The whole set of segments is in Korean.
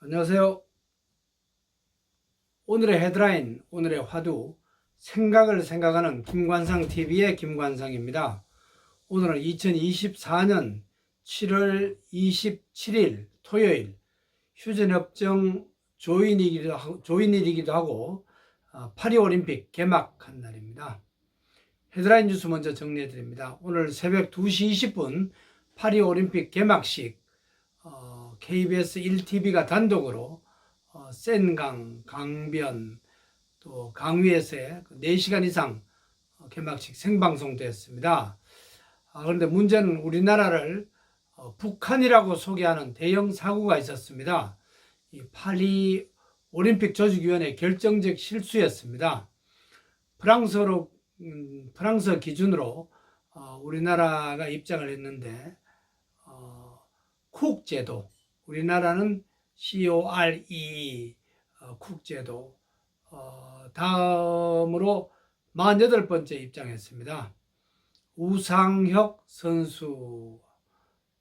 안녕하세요. 오늘의 헤드라인, 오늘의 화두, 생각을 생각하는 김관상TV의 김관상입니다. 오늘은 2024년 7월 27일 토요일, 휴전협정 조인일이기도 하고 파리올림픽 개막한 날입니다. 헤드라인 뉴스 먼저 정리해드립니다. 오늘 새벽 2시 20분 파리올림픽 개막식 KBS 1TV가 단독으로 센강, 강변, 또 강위에서의 4시간 이상 개막식 생방송됐습니다. 그런데 문제는 우리나라를 북한이라고 소개하는 대형 사고가 있었습니다. 이 파리 올림픽 조직위원회 결정적 실수였습니다. 프랑스 기준으로 우리나라가 입장을 했는데 쿡 제도, 우리나라는 CORE 쿡 제도, 다음으로 48번째 입장했습니다. 우상혁 선수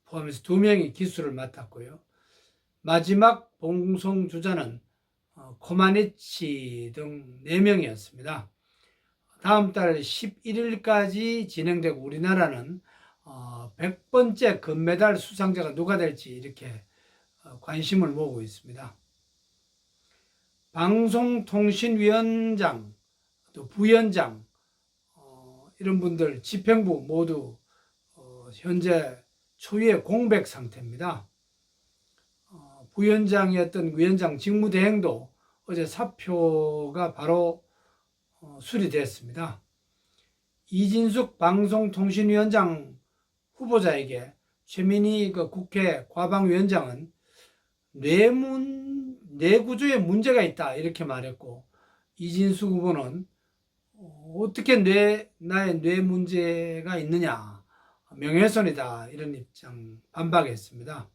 포함해서 2명이 기수를 맡았고요. 마지막 봉송 주자는 코마니치 등 4명이었습니다. 다음 달 11일까지 진행되고 우리나라는 100번째 금메달 수상자가 누가 될지 이렇게 관심을 모으고 있습니다. 방송통신위원장, 또 부위원장 이런 분들 집행부 모두 현재 초유의 공백 상태입니다. 부위원장이었던 위원장 직무대행도 어제 사표가 바로 수리됐습니다. 이진숙 방송통신위원장 후보자에게 최민희 국회 과방위원장은 뇌구조에 문제가 있다 이렇게 말했고, 이진숙 후보는 어떻게 나의 뇌 문제가 있느냐, 명예훼손이다 이런 입장 반박했습니다.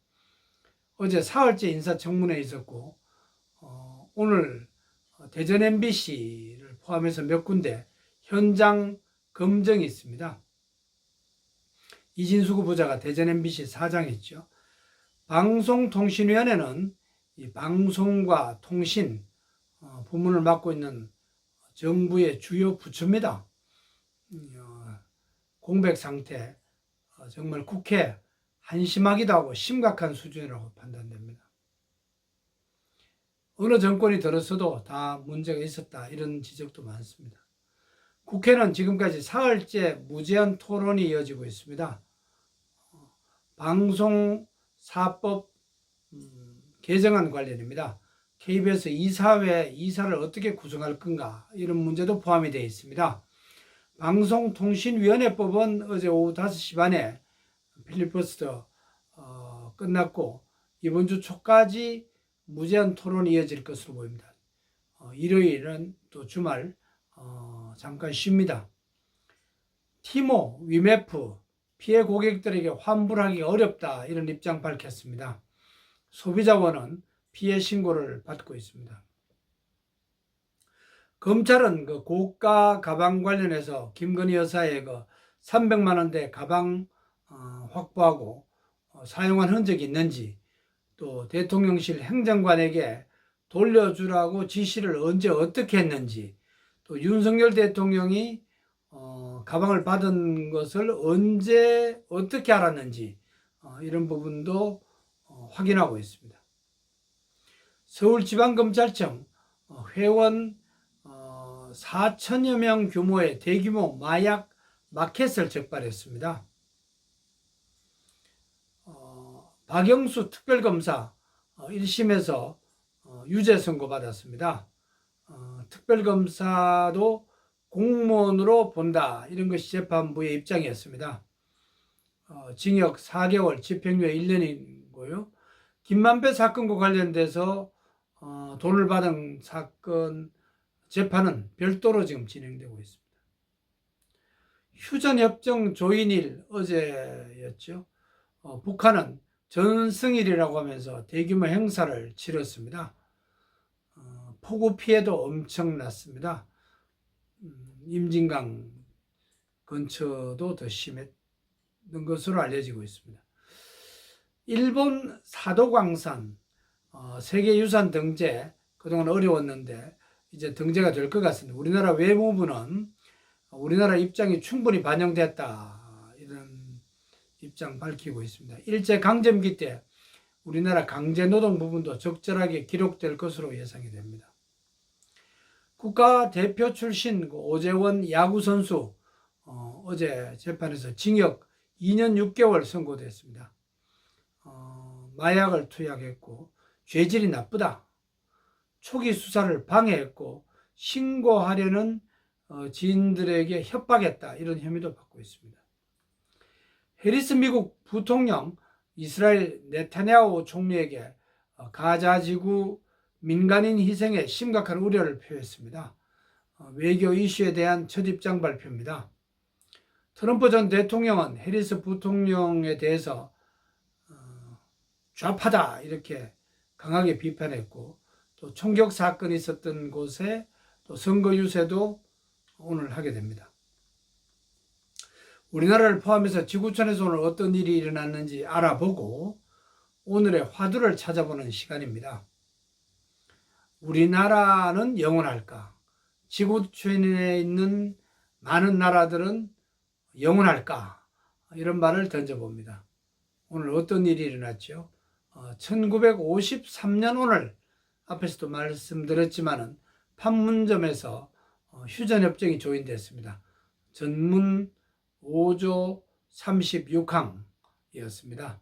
어제 사흘째 인사청문회 있었고 오늘 대전 MBC를 포함해서 몇 군데 현장 검증이 있습니다. 이진숙 후보자가 대전 MBC 사장이죠. 방송통신위원회는 이 방송과 통신 부문을 맡고 있는 정부의 주요 부처입니다. 공백 상태, 정말 국회 한심하기도 하고 심각한 수준이라고 판단됩니다. 어느 정권이 들었어도 다 문제가 있었다 이런 지적도 많습니다. 국회는 지금까지 사흘째 무제한 토론이 이어지고 있습니다. 방송사법 개정안 관련입니다. KBS 이사회 이사를 어떻게 구성할 건가 이런 문제도 포함이 되어 있습니다. 방송통신위원회법은 어제 오후 5시 반에 필리버스터 끝났고 이번 주 초까지 무제한 토론이 이어질 것으로 보입니다. 일요일은 또 주말 잠깐 쉽니다. 티모, 위메프 피해 고객들에게 환불하기 어렵다 이런 입장 밝혔습니다. 소비자원은 피해 신고를 받고 있습니다. 검찰은 고가 가방 관련해서 김건희 여사의 300만 원대 가방 확보하고 사용한 흔적이 있는지, 또 대통령실 행정관에게 돌려주라고 지시를 언제 어떻게 했는지, 또 윤석열 대통령이 가방을 받은 것을 언제 어떻게 알았는지 이런 부분도 확인하고 있습니다. 서울지방검찰청 회원 4천여 명 규모의 대규모 마약 마켓을 적발했습니다. 박영수 특별검사 1심에서 유죄 선고받았습니다. 특별검사도 공무원으로 본다 이런 것이 재판부의 입장이었습니다. 징역 4개월, 집행유예 1년이고요. 김만배 사건과 관련돼서 돈을 받은 사건 재판은 별도로 지금 진행되고 있습니다. 휴전협정 조인일 어제였죠. 북한은 전승일이라고 하면서 대규모 행사를 치렀습니다. 폭우 피해도 엄청났습니다. 임진강 근처도 더 심했던 것으로 알려지고 있습니다. 일본 사도광산 세계유산 등재, 그동안 어려웠는데 이제 등재가 될 것 같습니다. 우리나라 외무부는 우리나라 입장이 충분히 반영됐다, 이런 입장 밝히고 있습니다. 일제강점기 때 우리나라 강제노동 부분도 적절하게 기록될 것으로 예상이 됩니다. 국가대표 출신 오재원 야구선수 어제 재판에서 징역 2년 6개월 선고됐습니다. 마약을 투약했고 죄질이 나쁘다, 초기 수사를 방해했고 신고하려는 지인들에게 협박했다, 이런 혐의도 받고 있습니다. 해리스 미국 부통령 이스라엘 네타냐후 총리에게 가자 지구 민간인 희생에 심각한 우려를 표했습니다. 외교 이슈에 대한 첫 입장 발표입니다. 트럼프 전 대통령은 해리스 부통령에 대해서 좌파다, 이렇게 강하게 비판했고, 또 총격 사건이 있었던 곳에 또 선거 유세도 오늘 하게 됩니다. 우리나라를 포함해서 지구촌에서 오늘 어떤 일이 일어났는지 알아보고 오늘의 화두를 찾아보는 시간입니다. 우리나라는 영원할까? 지구촌에 있는 많은 나라들은 영원할까? 이런 말을 던져봅니다. 오늘 어떤 일이 일어났죠? 1953년 오늘 앞에서도 말씀드렸지만 판문점에서 휴전협정이 조인됐습니다. 전문 5조 36항이었습니다.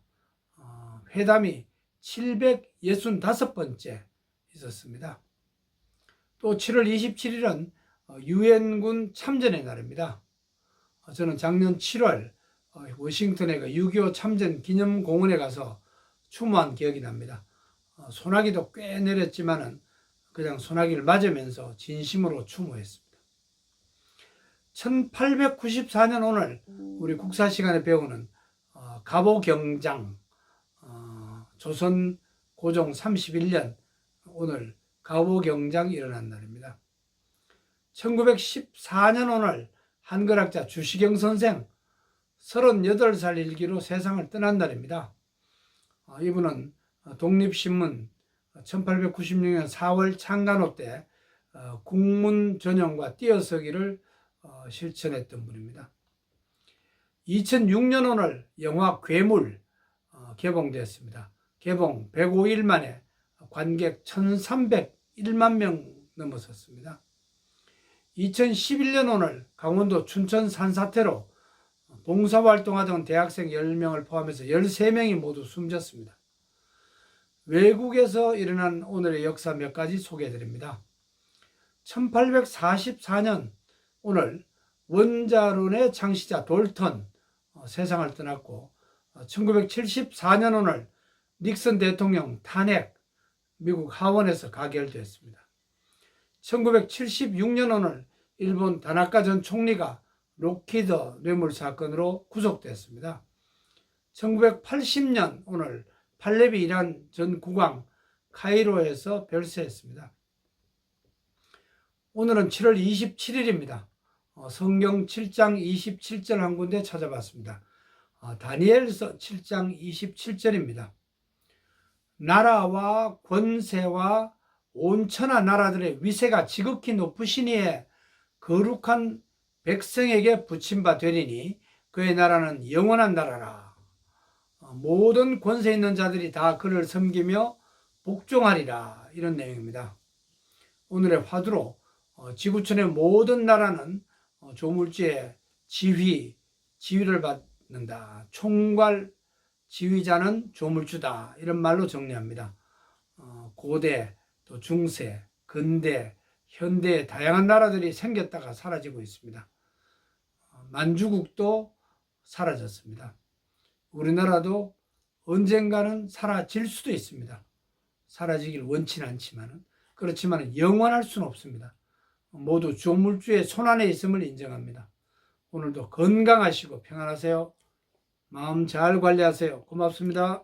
회담이 765번째 있었습니다. 또 7월 27일은 유엔군 참전의 날입니다. 저는 작년 7월 워싱턴에 6.25 참전 기념공원에 가서 추모한 기억이 납니다. 소나기도 꽤 내렸지만은 그냥 소나기를 맞으면서 진심으로 추모했습니다. 1894년 오늘 우리 국사 시간에 배우는 갑오경장, 조선 고종 31년 오늘 갑오경장이 일어난 날입니다. 1914년 오늘 한글학자 주시경 선생 38살 일기로 세상을 떠난 날입니다. 이분은 독립신문 1896년 4월 창간호 때 국문 전형과 띄어쓰기를 실천했던 분입니다. 2006년 오늘 영화 괴물 개봉됐습니다. 개봉 105일 만에 관객 1301만 명 넘어섰습니다. 2011년 오늘 강원도 춘천 산사태로 봉사활동하던 대학생 10명을 포함해서 13명이 모두 숨졌습니다. 외국에서 일어난 오늘의 역사 몇 가지 소개해드립니다. 1844년 오늘 원자론의 창시자 돌턴 세상을 떠났고, 1974년 오늘 닉슨 대통령 탄핵 미국 하원에서 가결됐습니다. 1976년 오늘 일본 다나카 전 총리가 록히드 뇌물 사건으로 구속됐습니다. 1980년 오늘 팔레비 이란 전 국왕 카이로에서 별세했습니다. 오늘은 7월 27일입니다. 성경 7장 27절 한 군데 찾아봤습니다. 다니엘서 7장 27절입니다. 나라와 권세와 온 천하 나라들의 위세가 지극히 높으시니에 거룩한 백성에게 붙임바 되리니 그의 나라는 영원한 나라라. 모든 권세 있는 자들이 다 그를 섬기며 복종하리라. 이런 내용입니다. 오늘의 화두로 지구촌의 모든 나라는 조물주의 지위를 받는다. 총괄 지휘자는 조물주다. 이런 말로 정리합니다. 고대, 또 중세, 근대, 현대 다양한 나라들이 생겼다가 사라지고 있습니다. 만주국도 사라졌습니다. 우리나라도 언젠가는 사라질 수도 있습니다. 사라지길 원치는 않지만, 그렇지만 영원할 수는 없습니다. 모두 조물주의 손안에 있음을 인정합니다. 오늘도 건강하시고 평안하세요. 마음 잘 관리하세요. 고맙습니다.